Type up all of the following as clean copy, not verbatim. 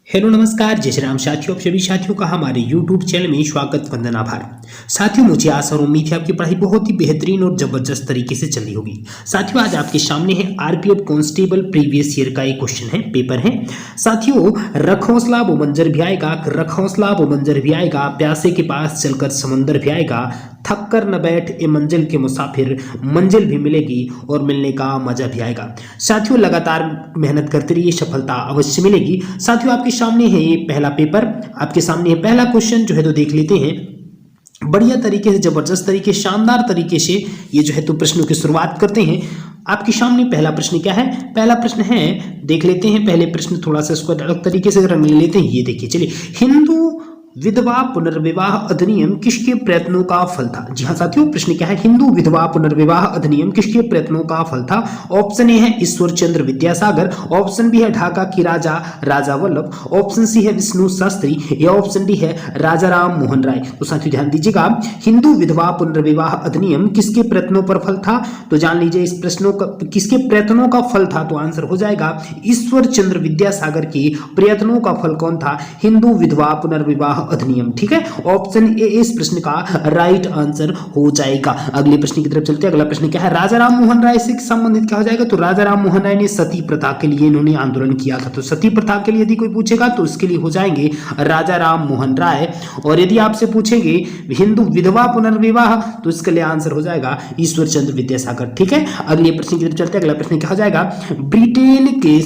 Hello नमस्कार, जय श्री राम साथियों। आप सभी साथियों का हमारे YouTube चैनल में स्वागत, वंदन, आभार। साथियों, मुझे आशा और उम्मीद है आपकी पढ़ाई बहुत ही बेहतरीन और जबरदस्त तरीके से चल रही होगी। साथियों, आज आपके सामने है आरपीएफ कांस्टेबल प्रीवियस ईयर का एक क्वेश्चन है, पेपर है। साथियों, रख हौसला वो मंजर भी आएगा, रख हौसला वो मंजर भी आएगा, प्यासे के पास चलकर समंदर भी आएगा, थक कर न बैठ ए मंजिल के मुसाफिर, मंजिल भी मिलेगी और मिलने का मजा भी आएगा। साथियों, लगातार मेहनत करते रहिए, सफलता अवश्य मिलेगी। साथियों, आपके सामने है ये पहला पेपर, आपके सामने है पहला क्वेश्चन जो है तो देख लेते हैं। बढ़िया तरीके से, जबरदस्त तरीके, शानदार तरीके से ये जो है तो प्रश्नों की शुरुआत करते हैं। आपके सामने पहला प्रश्न क्या है? पहला प्रश्न है, देख लेते हैं पहले प्रश्न, थोड़ा सा इसको अलग तरीके से रंग ले लेते हैं। ये देखिए, चलिए, हिंदू विधवा पुनर्विवाह अधिनियम किसके प्रयत्नों का फल था? जी हाँ साथियों, प्रश्न क्या है? हिंदू विधवा पुनर्विवाह अधिनियम किसके प्रयत्नों का फल था? ऑप्शन ए है ईश्वर चंद्र विद्यासागर, ऑप्शन बी है ढाका की राजा वल्लभ, ऑप्शन सी है विष्णु शास्त्री, या ऑप्शन डी है राजा राम मोहन राय। तो साथियों ध्यान दीजिएगा, हिंदू विधवा पुनर्विवाह अधिनियम किसके प्रयत्नों पर फल था? तो जान लीजिए इस प्रश्नों का किसके प्रयत्नों का फल था, तो आंसर हो जाएगा ईश्वर चंद्र विद्यासागर के प्रयत्नों का फल कौन था? हिंदू विधवा पुनर्विवाह अधिनियम। ठीक है, ऑप्शन ए इस प्रश्न का राइट आंसर हो जाएगा। अगले प्रश्न की तरफ चलते हैं। अगला प्रश्न क्या है? राजा राम मोहन राय से संबंधित क्या हो जाएगा? तो राजा राम मोहन राय ने सती प्रथा के लिए इन्होंने आंदोलन किया था। तो सती प्रथा के लिए यदि कोई पूछेगा तो इसके लिए हो जाएंगे राजा राम मोहन राय। और यदि आपसे पूछेंगे हिंदू विधवा पुनर्विवाह तो इसके लिए आंसर हो जाएगा ईश्वर चंद्र विद्यासागर। ठीक है, अगले प्रश्न की तरफ चलते हैं। अगला प्रश्न क्या हो जाएगा? ब्रिटेन के,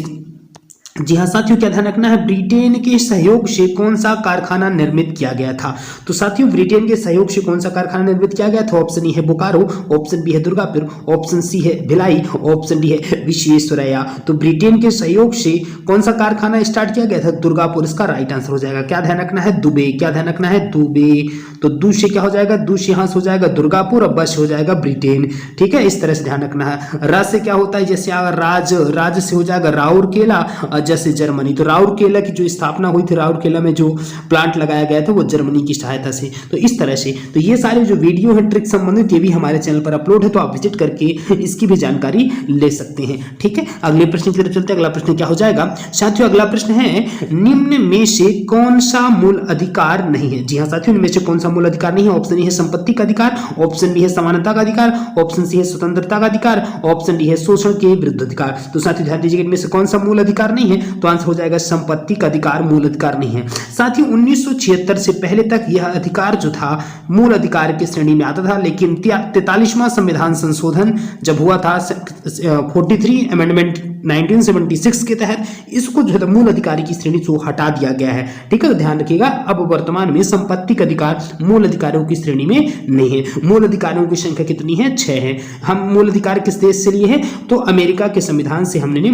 जी हाँ साथियों, क्या ध्यान रखना है? ब्रिटेन के सहयोग से कौन सा कारखाना निर्मित किया गया था? तो साथियों, ब्रिटेन के सहयोग से कौन सा कारखाना निर्मित किया गया था? ऑप्शन ए है बोकारो, ऑप्शन बी है दुर्गापुर, ऑप्शन सी है भिलाई, ऑप्शन डी है विश्वेश्वरैया। तो ब्रिटेन के सहयोग से कौन सा कारखाना स्टार्ट किया गया था? दुर्गापुर इसका राइट आंसर हो जाएगा। क्या ध्यान रखना है? दुबे। क्या ध्यान रखना है? दुबे। तो दू से क्या हो जाएगा? दू से यहाँ से हो जाएगा दुर्गापुर और बस हो जाएगा ब्रिटेन। ठीक है, इस तरह से ध्यान रखना है। र से क्या होता है? जैसे राज से हो जाएगा राउरकेला, जैसे जर्मनी। तो राउरकेला की जो स्थापना हुई थी, राउरकेला में जो प्लांट लगाया गया था वो जर्मनी की सहायता से। तो इस तरह से तो ये सारे जो वीडियो है ट्रिक संबंधित, ये भी हमारे चैनल पर अपलोड है, तो आप विजिट करके इसकी भी जानकारी ले सकते हैं। ठीक है, अगले प्रश्न की तरफ चलते हैं। अगला प्रश्न क्या हो जाएगा साथियों? अगला प्रश्न है, निम्न में से कौन सा मूल अधिकार नहीं है? जी हाँ साथियों, इनमें से कौन सा मूल अधिकार नहीं है? ऑप्शन ए है संपत्ति का अधिकार, ऑप्शन बी है समानता का अधिकार, ऑप्शन सी है स्वतंत्रता का अधिकार, ऑप्शन डी है शोषण के विरुद्ध अधिकार। तो साथियों ध्यान दीजिए, इनमें से कौन सा मूल अधिकार नहीं है? तो आंसर हो जाएगा संपत्ति का अधिकार मूल अधिकार नहीं है। साथियों, 1976 से पहले तक यह अधिकार जो था मूल अधिकार की श्रेणी में आता था, लेकिन 43वां संविधान संशोधन जब हुआ था 43 अमेंडमेंट 1976 के तहत इसको जो है मूल अधिकारी की श्रेणी से हटा दिया गया है। ठीक है, तो ध्यान रखिएगा, अब वर्तमान में संपत्ति का अधिकार मूल अधिकारियों की श्रेणी में नहीं है। मूल अधिकारियों की संख्या कितनी है? 6 है। हम मूल अधिकार किस देश से लिए हैं? तो अमेरिका के संविधान से हमने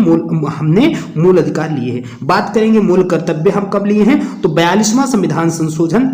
मूल अधिकार लिए हैं। बात करेंगे मूल कर्तव्य हम कब लिए हैं? तो 42वां संविधान संशोधन,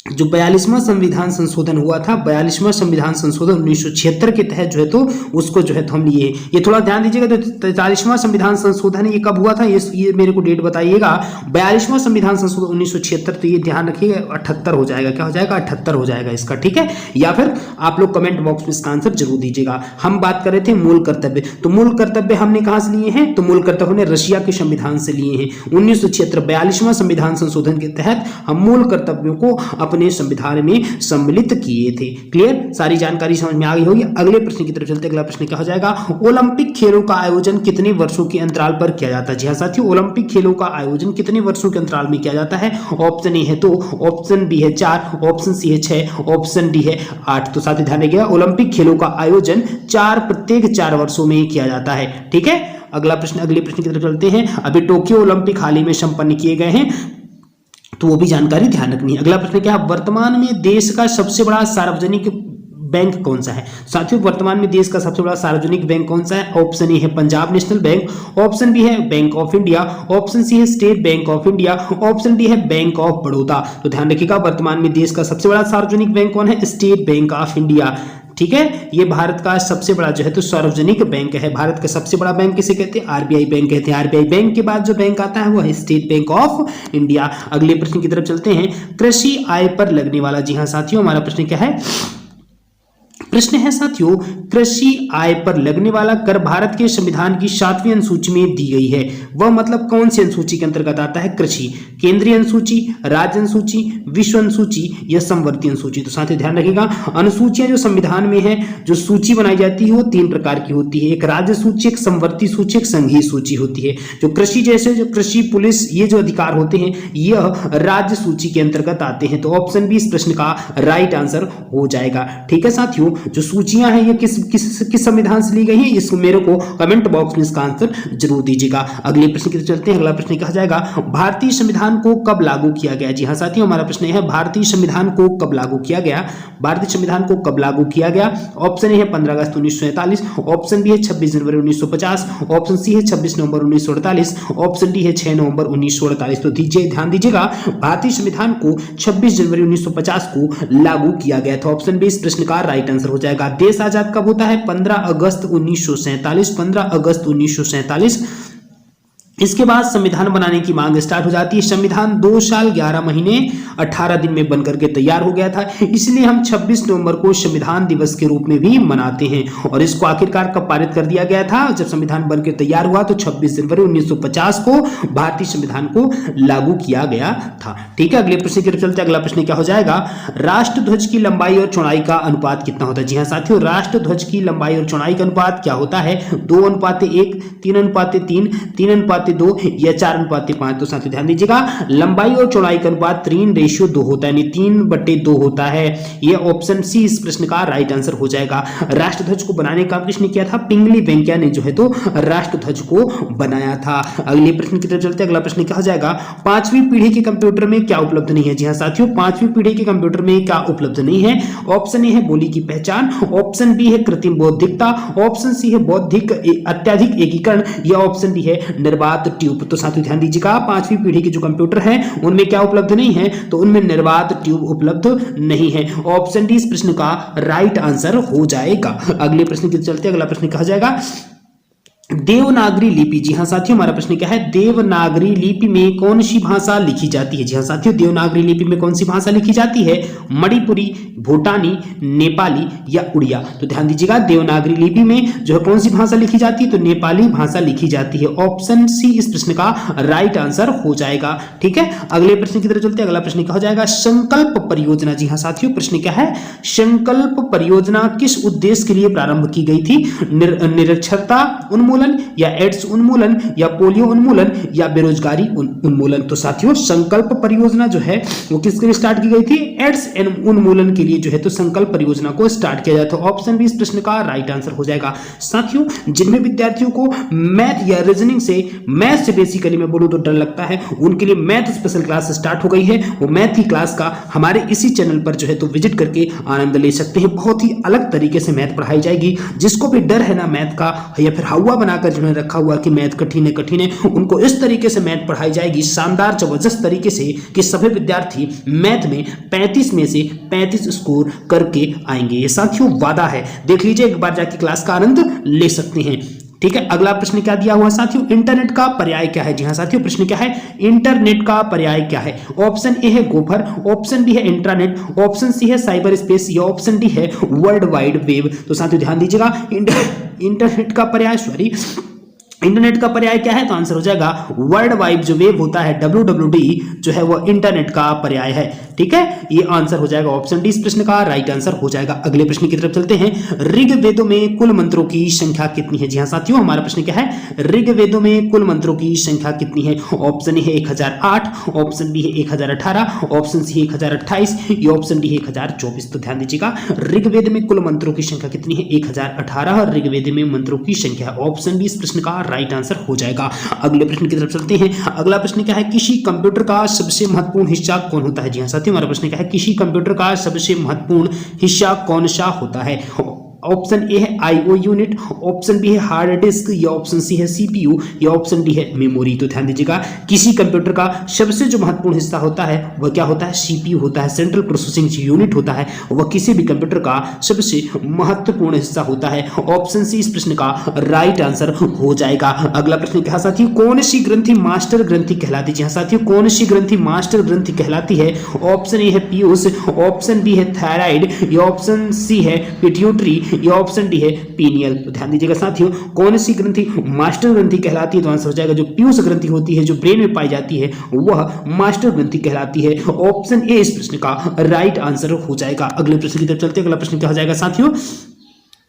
जो 42वां संविधान संशोधन हुआ था, 42वां संविधान संशोधन 1976 के तहत जो है तो उसको जो है तो हम लिए। ये थोड़ा ध्यान दीजिएगा, तो 43वां संविधान संशोधन ये कब हुआ था? ये मेरे को डेट बताइएगा। 42वां संविधान संशोधन 1976, तो ये ध्यान रखिएगा 78 हो जाएगा। क्या हो जाएगा? 78 हो जाएगा इसका। ठीक है, या फिर आप लोग कमेंट बॉक्स में इसका आंसर जरूर दीजिएगा। हम बात कर रहे थे मूल कर्तव्य, तो मूल कर्तव्य हमने कहां से लिए हैं? तो मूल कर्तव्य हमने रशिया के संविधान से लिए हैं। 1976 42वां संविधान संशोधन के तहत हम मूल कर्तव्यों को अपने संविधान में सम्मिलित किए थे। क्लियर, सारी जानकारी समझ में आ गई होगी। अगले प्रश्न की तरफ चलते हैं। अगला प्रश्न क्या हो जाएगा? ओलंपिक खेलों का आयोजन कितने वर्षों के अंतराल पर किया जाता है? जी हाँ साथियों, ओलंपिक खेलों का आयोजन कितने वर्षों के अंतराल में किया जाता है? ऑप्शन ए है 2, ऑप्शन बी है 4, ऑप्शन सी है 6, ऑप्शन डी है 8। तो साथियों ध्यान रखिएगा, ओलंपिक खेलों का आयोजन प्रत्येक 4 वर्षों में किया जाता है। ठीक है, अगला प्रश्न, अगले प्रश्न की तरफ चलते हैं। अभी टोक्यो ओलंपिक हाल ही में संपन्न किए गए हैं, तो वो भी जानकारी ध्यान रखनी है। अगला प्रश्न क्या है? वर्तमान में देश का सबसे बड़ा सार्वजनिक बैंक कौन सा है? साथियों, वर्तमान में देश का सबसे बड़ा सार्वजनिक बैंक कौन सा है? ऑप्शन ए है Punjab National Bank, option B है Bank of India, option C है State Bank of India, option D है बैंक ऑफ बड़ौदा। तो ध्यान रखिएगा, वर्तमान में देश का सबसे बड़ा सार्वजनिक बैंक कौन है? State Bank of India. ठीक है, ये भारत का सबसे बड़ा जो है तो सार्वजनिक बैंक है। भारत का सबसे बड़ा बैंक किसे कहते हैं? आरबीआई बैंक कहते हैं। आरबीआई बैंक के बाद जो बैंक आता है वो है स्टेट बैंक ऑफ इंडिया। अगले प्रश्न की तरफ चलते हैं। कृषि आय पर लगने वाला, जी हाँ साथियों, हमारा प्रश्न क्या है? प्रश्न है साथियों, कृषि आय पर लगने वाला कर भारत के संविधान की 7वीं अनुसूची में दी गई है, वह मतलब कौन सी अनुसूची के अंतर्गत आता है? कृषि, केंद्रीय अनुसूची, राज्य अनुसूची, विश्व अनुसूची या समवर्ती अनुसूची। तो साथियों ध्यान रखिएगा, अनुसूचियां जो संविधान में है, जो सूची बनाई जाती है वो 3 प्रकार की होती है, एक राज्य सूची, एक समवर्ती सूची, एक संघीय सूची होती है। जो कृषि जैसे जो कृषि, पुलिस, ये जो अधिकार होते हैं यह राज्य सूची के अंतर्गत आते हैं। तो ऑप्शन बी इस प्रश्न का राइट आंसर हो जाएगा। ठीक है साथियों, जो सूचियां हैं ये किस संविधान से ली गई है, इसको मेरे को कमेंट बॉक्स में इसका आंसर जरूर दीजिएगा। अगले प्रश्न की तरफ चलते हैं। अगला प्रश्न कहा जाएगा, भारतीय संविधान को कब लागू किया गया? जी हाँ साथियों, हमारा प्रश्न है भारतीय संविधान को कब लागू किया गया? भारतीय संविधान को कब लागू किया गया? ऑप्शन ए है 15 अगस्त 1947, ऑप्शन बी है 26 जनवरी 1950, ऑप्शन सी है 26 नवंबर 1948, ऑप्शन डी है 6 नवंबर 1948। तो दीजिए ध्यान दीजिएगा, भारतीय संविधान को 26 जनवरी 1950 को लागू किया गया था। ऑप्शन बी इस प्रश्न का राइट आंसर हो जाएगा। देश आजाद कब होता है? 15 अगस्त 1947, 15 अगस्त 1947। इसके बाद संविधान बनाने की मांग स्टार्ट हो जाती है। संविधान 2 साल 11 महीने 18 दिन में बनकर के तैयार हो गया था, इसलिए हम 26 नवंबर को संविधान दिवस के रूप में भी मनाते हैं। और इसको आखिरकार कब पारित कर दिया गया था? जब संविधान बनकर तैयार हुआ तो 26 जनवरी 1950 को भारतीय संविधान को लागू किया गया था। ठीक है, अगले प्रश्न की तरफ चलते हैं। अगला प्रश्न क्या हो जाएगा, राष्ट्रध्वज की लंबाई और चौड़ाई का अनुपात कितना होता है? जी हाँ साथियों, राष्ट्रध्वज की लंबाई और चौड़ाई का अनुपात क्या होता है? 2:1, 3:3, 3:2 या 4:5। तो साथियों ध्यान दीजिएगा, लंबाई और चौड़ाई का अनुपात 3:2 होता है, यानी 3/2 होता है। यह ऑप्शन सी इस प्रश्न का राइट आंसर हो जाएगा। राष्ट्रध्वज को बनाने का काम किसने किया था? पिंगली वेंकैया ने जो है तो राष्ट्रध्वज को बनाया था। अगले प्रश्न की तरफ चलते हैं। अगला प्रश्न क्या हो जाएगा, 5वीं पीढ़ी के कंप्यूटर में क्या उपलब्ध नहीं है? जी हाँ साथियों, 5वीं पीढ़ी के कंप्यूटर में क्या उपलब्ध नहीं है? ऑप्शन ए है बोली की पहचान, ऑप्शन बी है कृत्रिम बौद्धिकता, ऑप्शन सी है बौद्धिक अत्यधिक एकीकरण या ऑप्शन डी है निर्बाध ट्यूब। तो साथियों ध्यान दीजिएगा, 5वीं पीढ़ी के जो कंप्यूटर हैं उनमें क्या उपलब्ध नहीं है? तो उनमें निर्बाध ट्यूब उपलब्ध नहीं है। ऑप्शन डी इस प्रश्न का राइट आंसर हो जाएगा। अगले प्रश्न की चलते अगला प्रश्न कहा जाएगा, देवनागरी लिपि। जी हाँ साथियों, हमारा प्रश्न क्या है, देवनागरी लिपि में कौन सी भाषा लिखी जाती है? जी हाँ साथियों, देवनागरी लिपि में कौन सी भाषा लिखी जाती है? मणिपुरी, भूटानी, नेपाली या उड़िया। तो ध्यान दीजिएगा, देवनागरी लिपि में जो है कौन सी भाषा लिखी जाती है? तो नेपाली भाषा लिखी जाती है। ऑप्शन सी इस प्रश्न का राइट आंसर हो जाएगा। ठीक है, अगले प्रश्न की तरफ चलते हैं। अगला प्रश्न क्या हो जाएगा, संकल्प परियोजना। जी हाँ साथियों, प्रश्न क्या है, संकल्प परियोजना किस उद्देश्य के लिए प्रारंभ की गई थी? निरक्षरता उन्मूलन या एड्स उन्मूलन या पोलियो उन्मूलन या बेरोजगारी उन्मूलन। तो साथियों, संकल्प परियोजना जो है वो किसके लिए स्टार्ट की गई थी? एड्स उन्मूलन के लिए जो है तो संकल्प परियोजना को स्टार्ट किया जाता है। ऑप्शन बी इस प्रश्न का राइट आंसर हो जाएगा। साथियों, जिनमें विद्यार्थियों को मैथ या रीजनिंग से, मैथ से बेसिकली मैं बोलूं तो डर लगता है, उनके लिए मैथ स्पेशल क्लास स्टार्ट हो गई है। वो मैथ की क्लास का हमारे इसी चैनल पर जो है तो विजिट करके आनंद ले सकते हैं। बहुत ही अलग तरीके से मैथ पढ़ाई जाएगी। जिसको भी डर है ना मैथ का, या फिर हवा बनाकर जिन्होंने रखा हुआ कि मैथ कठिन है, उनको इस तरीके से मैथ पढ़ाई जाएगी, शानदार जबरदस्त तरीके से, कि सभी विद्यार्थी मैथ में 35 में से 35 स्कोर करके आएंगे। ये साथियों वादा है, देख लीजिए, एक बार जाके क्लास का आनंद ले सकते हैं। ठीक है, अगला प्रश्न क्या दिया हुआ साथियों, इंटरनेट का पर्याय क्या है? जी हाँ साथियों, प्रश्न क्या है, इंटरनेट का पर्याय क्या है? ऑप्शन ए है गोफर, ऑप्शन बी है इंट्रानेट, ऑप्शन सी है साइबर स्पेस या ऑप्शन डी है वर्ल्ड वाइड वेब। तो साथियों ध्यान दीजिएगा, इंटरनेट का पर्याय, इंटरनेट का पर्याय क्या है? तो आंसर हो जाएगा वर्ल्ड वाइड जो वेब होता है, WWD, जो है वो इंटरनेट का पर्याय है। ठीक है, ये आंसर हो जाएगा ऑप्शन डी इस प्रश्न का राइट आंसर हो जाएगा। अगले प्रश्न की तरफ चलते हैं, ऋग्वेदों में कुल मंत्रों की संख्या कितनी है? जी हाँ साथियों, हमारा प्रश्न क्या है, ऋग्वेदों में कुल मंत्रों की संख्या कितनी है? ऑप्शन ए है 1008, ऑप्शन बी है 1018, ऑप्शन सी है 1028 या ऑप्शन डी है 1024। तो ध्यान दीजिएगा, ऋग्वेद में कुल मंत्रों की संख्या कितनी है? 1018 ऋग्वेद में मंत्रों की संख्या। ऑप्शन बी इस प्रश्न का राइट आंसर हो जाएगा। अगले प्रश्न की तरफ चलते हैं। अगला प्रश्न क्या है, किसी कंप्यूटर का सबसे महत्वपूर्ण हिस्सा कौन होता है? जी हाँ साथियों, हमारा प्रश्न क्या है, किसी कंप्यूटर का सबसे महत्वपूर्ण हिस्सा कौन सा होता है? ऑप्शन ए है आईओ यूनिट, ऑप्शन बी है हार्ड डिस्क, या ऑप्शन सी है सीपीयू, या ऑप्शन डी है मेमोरी। तो ध्यान दीजिएगा, किसी कंप्यूटर का सबसे जो महत्वपूर्ण हिस्सा होता है वह क्या होता है, सीपीयू होता है, सेंट्रल प्रोसेसिंग यूनिट होता है, वह किसी भी कंप्यूटर का सबसे महत्वपूर्ण हिस्सा होता है। ऑप्शन सी इस प्रश्न का राइट आंसर हो जाएगा। अगला प्रश्न क्या साथियों, कौन सी ग्रंथि मास्टर ग्रंथि कहलाती है। साथियों कौन सी ग्रंथि मास्टर ग्रंथि कहलाती है। ऑप्शन ए है पीयूष, ऑप्शन बी है थायराइड, या ऑप्शन सी है पिट्यूटरी, या ऑप्शन डी है पीनियल। तो ध्यान दीजिएगा साथियों, कौन सी ग्रंथि मास्टर ग्रंथि कहलाती है, तो आंसर हो जाएगा जो पीयूष ग्रंथि होती है, जो ब्रेन में पाई जाती है, वह मास्टर ग्रंथि कहलाती है। ऑप्शन ए इस प्रश्न का राइट आंसर हो जाएगा। अगले प्रश्न की तरफ चलते हैं। अगला प्रश्न क्या हो जाएगा साथियों,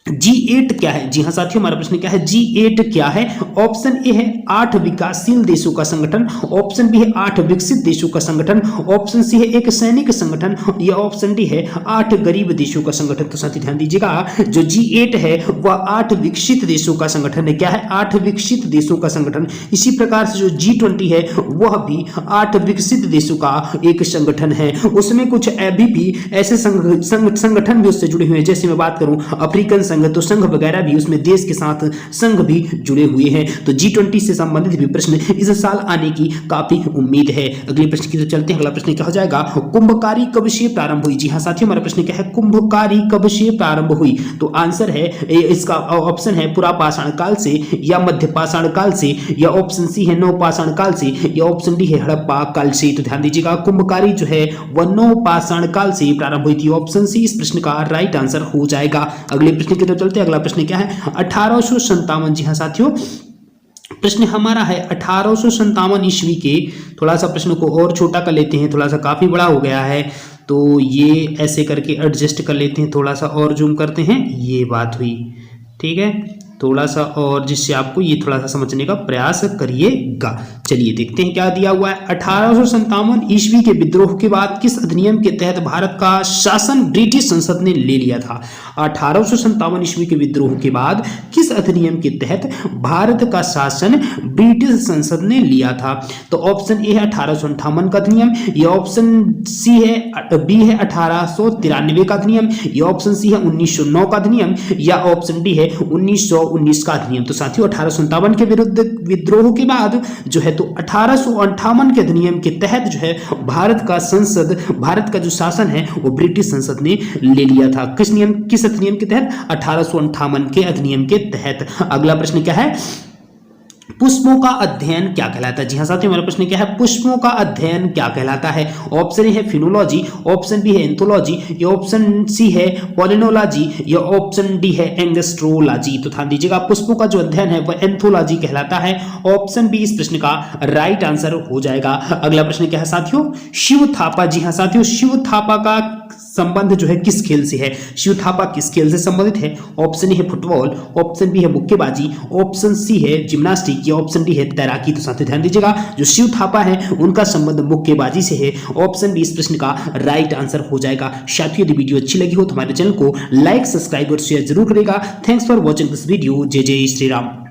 G8 क्या है। जी हां साथियों, हमारा प्रश्न क्या है, G8 क्या है। ऑप्शन ए है 8 विकासशील देशों का संगठन, ऑप्शन बी है 8 विकसित देशों का संगठन, ऑप्शन सी है एक सैनिक संगठन, या ऑप्शन डी है 8 गरीब देशों का संगठन। तो साथी ध्यान दीजिएगा, जो G8 है वह 8 विकसित देशों का संगठन है। क्या है, 8 विकसित देशों का संगठन। इसी प्रकार से जो G20 है वह भी 8 विकसित देशों का एक संगठन है। उसमें कुछ अभी भी ऐसे संगठन भी उससे जुड़े हुए हैं, जैसे मैं बात करूं अफ्रीकन संघ, तो संघ वगैरह भी उसमें देश के साथ संघ भी जुड़े हुए हैं। तो G20 से संबंधित भी प्रश्न इस साल आने की काफी उम्मीद है। अगले प्रश्न की तरफ चलते हैं। अगला प्रश्न क्या हो जाएगा, कुंभकारी कब से प्रारंभ हुई। जी हां साथियों, हमारा प्रश्न क्या है, कुंभकारी कब से प्रारंभ हुई। तो आंसर है इसका ऑप्शन है पुरापाषाण काल से, या मध्य पाषाण काल से, या ऑप्शन सी है नवपाषाण काल से, या ऑप्शन डी है हड़प्पा काल से। तो ध्यान दीजिएगा, कुंभकारी जो है वह नवपाषाण काल से प्रारंभ हुई थी। ऑप्शन सी इस प्रश्न का राइट आंसर हो जाएगा। अगले प्रश्न की तरफ चलते हैं। अगला प्रश्न क्या है, 1857। जी हां साथियों, प्रश्न हमारा है 1857 ईस्वी के। थोड़ा सा प्रश्न को और छोटा कर लेते हैं, थोड़ा सा काफी बड़ा हो गया है, तो ये ऐसे करके एडजस्ट कर लेते हैं, थोड़ा सा और जूम करते हैं। ये बात हुई, ठीक है, थोड़ा सा और, जिससे आपको ये थोड़ा सा समझने का प्रयास करिएगा। चलिए देखते हैं क्या दिया हुआ है। 1857 ईस्वी के विद्रोह के बाद किस अधिनियम के तहत भारत का शासन ब्रिटिश संसद ने ले लिया था। 1857 ईस्वी के विद्रोह के बाद किस अधिनियम के तहत भारत का शासन ब्रिटिश संसद ने लिया था। तो ऑप्शन ए है 1858 का अधिनियम, या ऑप्शन सी है बी है 1893 का अधिनियम, या ऑप्शन सी है 1909 का अधिनियम, या ऑप्शन डी है 1919 का अधिनियम। तो साथियों 1857 के विरुद्ध विद्रोह के बाद जो है तो 1858 के अधिनियम के तहत जो है भारत का जो शासन है वो ब्रिटिश संसद ने ले लिया था। किस अधिनियम के तहत, 1858 के अधिनियम के तहत। अगला प्रश्न क्या है, पुष्पों का अध्ययन क्या कहलाता है। जी हां साथियों, हमारा प्रश्न क्या है, पुष्पों का अध्ययन क्या कहलाता है। ऑप्शन ए है फिनोलॉजी, ऑप्शन बी है एंथोलॉजी, या ऑप्शन सी है पॉलिनोलॉजी, या ऑप्शन डी है एंगस्ट्रोलॉजी। तो ध्यान दीजिएगा, पुष्पों का जो अध्ययन है वह एंथोलॉजी कहलाता है। ऑप्शन बी इस प्रश्न का राइट आंसर हो जाएगा। अगला प्रश्न क्या है साथियों, शिव थापा। जी हां साथियों, शिव थापा का संबंध जो है किस खेल से है। शिव थापा किस खेल से संबंधित है। ऑप्शन ए है फुटबॉल, ऑप्शन बी है मुक्केबाजी, ऑप्शन सी है जिम्नास्टिक, या ऑप्शन डी है तैराकी। तो साथियों ध्यान दीजिएगा, जो शिव थापा है उनका संबंध मुक्केबाजी से है। ऑप्शन बी इस प्रश्न का राइट आंसर हो जाएगा। साथियों यदि वीडियो अच्छी लगी हो तो हमारे चैनल को लाइक, सब्सक्राइब और शेयर जरूर करेगा। Thanks for watching this video. जय जय श्री राम।